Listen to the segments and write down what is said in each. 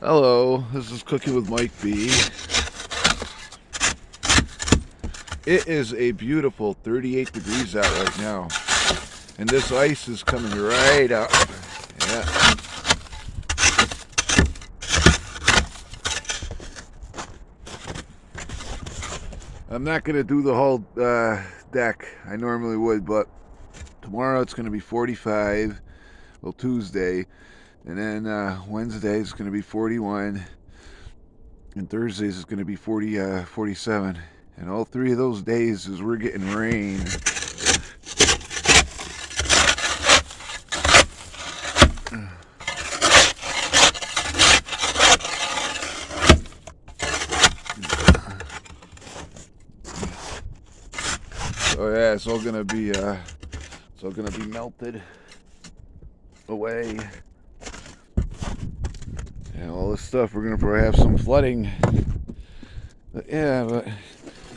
Hello, this is Cooking with Mike B. It is a beautiful 38 degrees out right now, and this ice is coming right up. Yeah. I'm not going to do the whole deck. I normally would, but tomorrow it's going to be 45, well, Tuesday, and then Wednesday is going to be 41, and Thursdays is going to be 47. And all three of those days is we're getting rain. So yeah, it's all gonna be melted away. And all this stuff, we're gonna probably have some flooding. But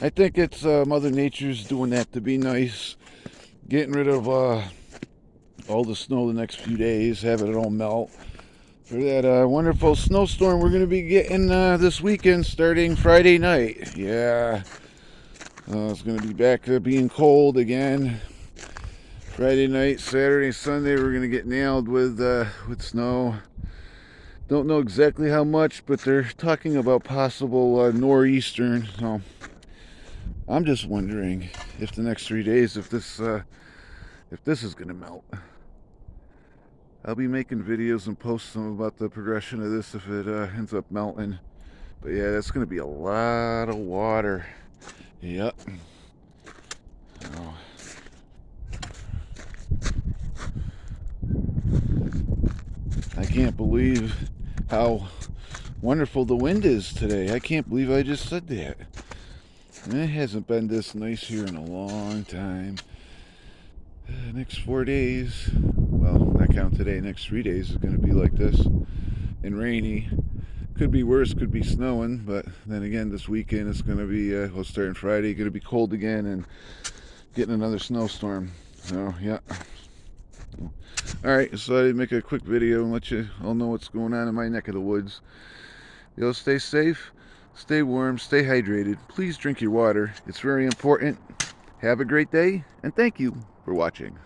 I think it's Mother Nature's doing that to be nice, getting rid of all the snow the next few days, having it all melt for that wonderful snowstorm we're gonna be getting this weekend, starting Friday night. Yeah, it's gonna be back to being cold again. Friday night, Saturday, Sunday, we're gonna get nailed with snow. Don't know exactly how much, but they're talking about possible nor'eastern. So I'm just wondering if the next 3 days, if this is gonna melt. I'll be making videos and post some about the progression of this if it ends up melting. But yeah, that's gonna be a lot of water. Yep. Oh. I can't believe how wonderful the wind is today. I can't believe I just said that. It hasn't been this nice here in a long time. Next 4 days, well, not count today, next 3 days is going to be like this and rainy. Could be worse, could be snowing, but then again, this weekend it's going to be, well, starting Friday, going to be cold again and getting another snowstorm. So, yeah. Alright, so I make a quick video and let you all know what's going on in my neck of the woods. You'll stay safe, stay warm, stay hydrated. Please drink your water. It's very important. Have a great day, and thank you for watching.